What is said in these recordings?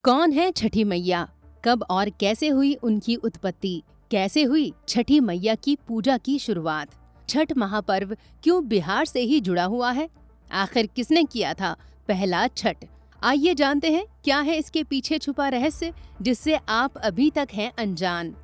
कौन है छठी मैया? कब और कैसे हुई उनकी उत्पत्ति? कैसे हुई छठी मैया की पूजा की शुरुआत? छठ महापर्व क्यों बिहार से ही जुड़ा हुआ है? आखिर किसने किया था पहला छठ? आइए जानते हैं क्या है इसके पीछे छुपा रहस्य जिससे आप अभी तक हैं अनजान।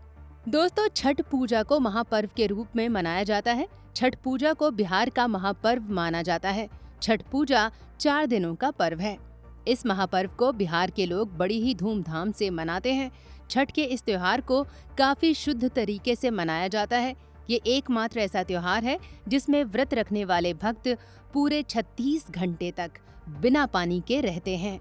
दोस्तों, छठ पूजा को महापर्व के रूप में मनाया जाता है। छठ पूजा को बिहार का महापर्व माना जाता है। छठ पूजा 4 दिनों का पर्व है। इस महापर्व को बिहार के लोग बड़ी ही धूमधाम से मनाते हैं। छठ के इस त्योहार को काफी शुद्ध तरीके से मनाया जाता है। ये एकमात्र ऐसा त्योहार है जिसमें व्रत रखने वाले भक्त पूरे 36 घंटे तक बिना पानी के रहते हैं।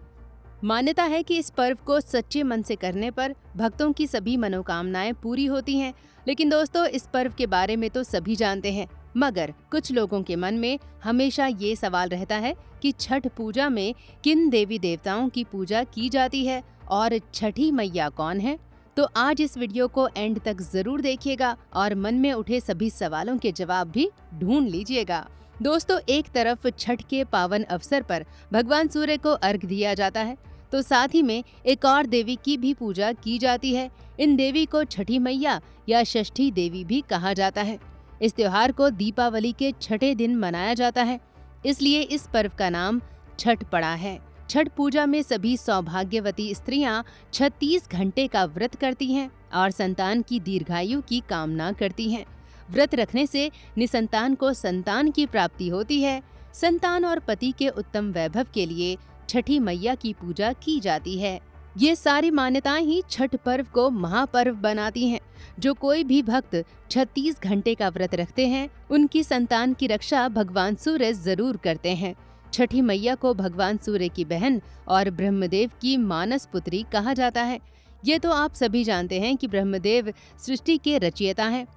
मान्यता है कि इस पर्व को सच्चे मन से करने पर भक्तों की सभी मनोकामनाएं पूरी होती हैं। लेकिन दोस्तों, इस पर्व के बारे में तो सभी जानते हैं, मगर कुछ लोगों के मन में हमेशा ये सवाल रहता है कि छठ पूजा में किन देवी देवताओं की पूजा की जाती है और छठी मैया कौन है। तो आज इस वीडियो को एंड तक जरूर देखिएगा और मन में उठे सभी सवालों के जवाब भी ढूंढ लीजिएगा। दोस्तों, एक तरफ छठ के पावन अवसर पर भगवान सूर्य को अर्घ दिया जाता है, तो साथ ही में एक और देवी की भी पूजा की जाती है। इन देवी को छठी मैया या षष्ठी देवी भी कहा जाता है। इस त्योहार को दीपावली के छठे दिन मनाया जाता है, इसलिए इस पर्व का नाम छठ पड़ा है। छठ पूजा में सभी सौभाग्यवती स्त्रियां 36 घंटे का व्रत करती हैं और संतान की दीर्घायु की कामना करती हैं। व्रत रखने से निसंतान को संतान की प्राप्ति होती है। संतान और पति के उत्तम वैभव के लिए छठी मैया की पूजा की जाती है। ये सारी मान्यताएं ही छठ पर्व को महापर्व बनाती हैं। जो कोई भी भक्त 36 घंटे का व्रत रखते हैं, उनकी संतान की रक्षा भगवान सूर्य जरूर करते हैं। छठी मैया को भगवान सूर्य की बहन और ब्रह्मदेव की मानस पुत्री कहा जाता है। ये तो आप सभी जानते हैं कि ब्रह्मदेव सृष्टि के रचयिता हैं।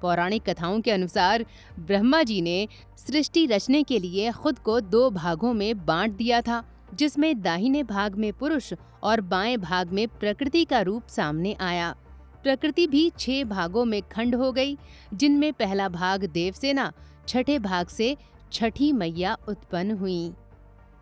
पौराणिक कथाओं के अनुसार ब्रह्मा जी ने सृष्टि रचने के लिए खुद को 2 भागों में बांट दिया था, जिसमें दाहिने भाग में पुरुष और बाएं भाग में प्रकृति का रूप सामने आया। प्रकृति भी 6 भागों में खंड हो गई, जिनमें पहला भाग देवसेना, छठे भाग से छठी मैया उत्पन्न हुई।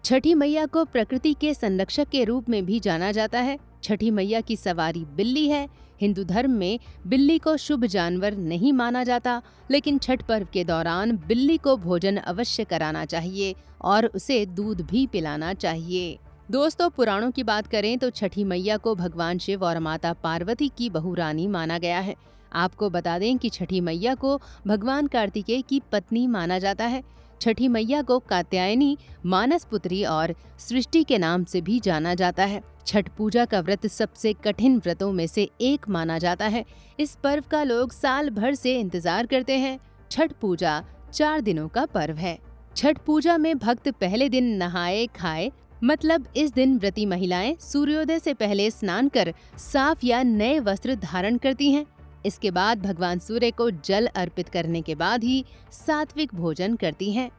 छठी मैया को प्रकृति के संरक्षक के रूप में भी जाना जाता है। छठी मैया की सवारी बिल्ली है। हिंदू धर्म में बिल्ली को शुभ जानवर नहीं माना जाता, लेकिन छठ पर्व के दौरान बिल्ली को भोजन अवश्य कराना चाहिए और उसे दूध भी पिलाना चाहिए। दोस्तों, पुराणों की बात करें तो छठी मैया को भगवान शिव और माता पार्वती की बहुरानी माना गया है। आपको बता दें कि छठी मैया को भगवान कार्तिकेय की पत्नी माना जाता है। छठी मैया को कात्यायनी, मानस पुत्री और सृष्टि के नाम से भी जाना जाता है। छठ पूजा का व्रत सबसे कठिन व्रतों में से एक माना जाता है। इस पर्व का लोग साल भर से इंतजार करते हैं। छठ पूजा 4 दिनों का पर्व है। छठ पूजा में भक्त पहले दिन नहाए खाए, मतलब इस दिन व्रती महिलाएं सूर्योदय से पहले स्नान कर साफ या नए वस्त्र धारण करती हैं। इसके बाद भगवान सूर्य को जल अर्पित करने के बाद ही सात्विक भोजन करती हैं।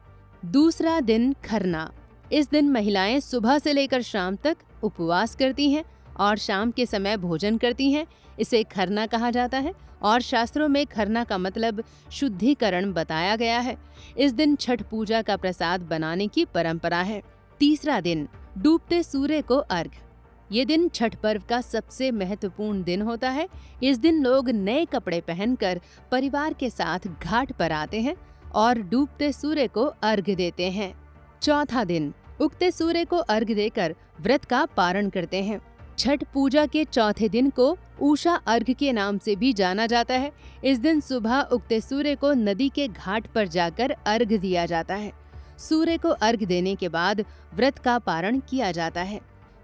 दूसरा दिन खरना। इस दिन महिलाएं सुबह से लेकर शाम तक उपवास करती हैं और शाम के समय भोजन करती हैं। इसे खरना कहा जाता है और शास्त्रों में खरना का मतलब शुद्धिकरण बताया गया है। इस दिन छठ पूजा का प्रसाद बनाने की परंपरा है। तीसरा दिन डूबते सूर्य को अर्घ। ये दिन छठ पर्व का सबसे महत्वपूर्ण दिन होता है। इस दिन लोग नए कपड़े पहनकर परिवार के साथ घाट पर आते हैं और डूबते सूर्य को अर्घ देते हैं। चौथा दिन उगते सूर्य को अर्घ देकर व्रत का पारण करते हैं। छठ पूजा के चौथे दिन को उषा अर्घ के नाम से भी जाना जाता है। इस दिन सुबह उगते सूर्य को नदी के घाट पर जाकर अर्घ दिया जाता है। सूर्य को अर्घ देने के बाद व्रत का पारण किया जाता है।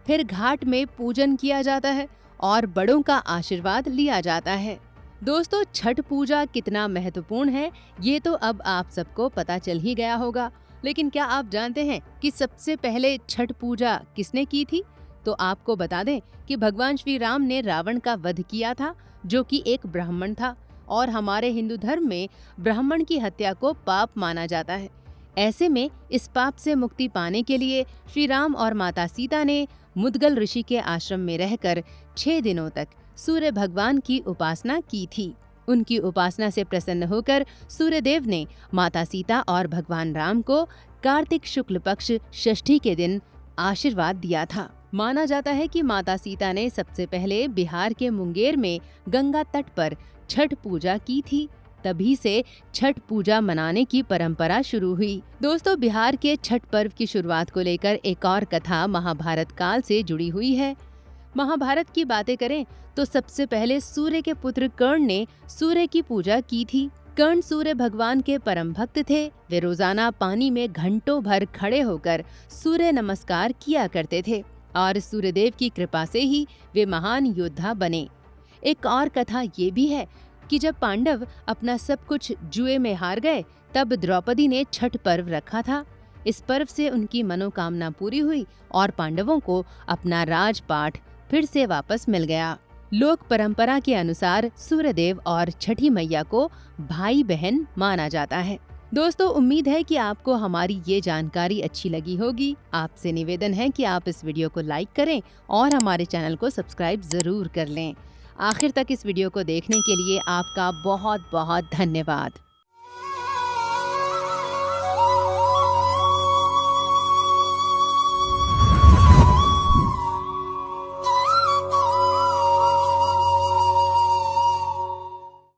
फिर घाट में पूजन किया जाता है और बड़ों का आशीर्वाद लिया जाता है। दोस्तों, छठ पूजा कितना महत्वपूर्ण है ये तो अब आप सबको पता चल ही गया होगा, लेकिन क्या आप जानते हैं कि सबसे पहले छठ पूजा किसने की थी? तो आपको बता दें कि भगवान श्री राम ने रावण का वध किया था, जो कि एक ब्राह्मण था और हमारे हिंदू धर्म में ब्राह्मण की हत्या को पाप माना जाता है। ऐसे में इस पाप से मुक्ति पाने के लिए श्री राम और माता सीता ने मुद्गल ऋषि के आश्रम में रहकर 6 दिनों तक सूर्य भगवान की उपासना की थी। उनकी उपासना से प्रसन्न होकर सूर्यदेव ने माता सीता और भगवान राम को कार्तिक शुक्ल पक्ष षष्ठी के दिन आशीर्वाद दिया था। माना जाता है कि माता सीता ने सबसे पहले बिहार के मुंगेर में गंगा तट पर छठ पूजा की थी। तभी से छठ पूजा मनाने की परंपरा शुरू हुई। दोस्तों, बिहार के छठ पर्व की शुरुआत को लेकर एक और कथा महाभारत काल से जुड़ी हुई है। महाभारत की बातें करें तो सबसे पहले सूर्य के पुत्र कर्ण ने सूर्य की पूजा की थी। कर्ण सूर्य भगवान के परम भक्त थे। वे रोजाना पानी में घंटों भर खड़े होकर सूर्य नमस्कार किया करते थे और सूर्यदेव की कृपा से ही वे महान योद्धा बने। एक और कथा ये भी है कि जब पांडव अपना सब कुछ जुए में हार गए, तब द्रौपदी ने छठ पर्व रखा था। इस पर्व से उनकी मनोकामना पूरी हुई और पांडवों को अपना राजपाट फिर से वापस मिल गया। लोक परंपरा के अनुसार सूर्यदेव और छठी मैया को भाई बहन माना जाता है। दोस्तों, उम्मीद है कि आपको हमारी ये जानकारी अच्छी लगी होगी। आपसे निवेदन है कि आप इस वीडियो को लाइक करें और हमारे चैनल को सब्सक्राइब जरूर कर लें। आखिर तक इस वीडियो को देखने के लिए आपका बहुत बहुत धन्यवाद।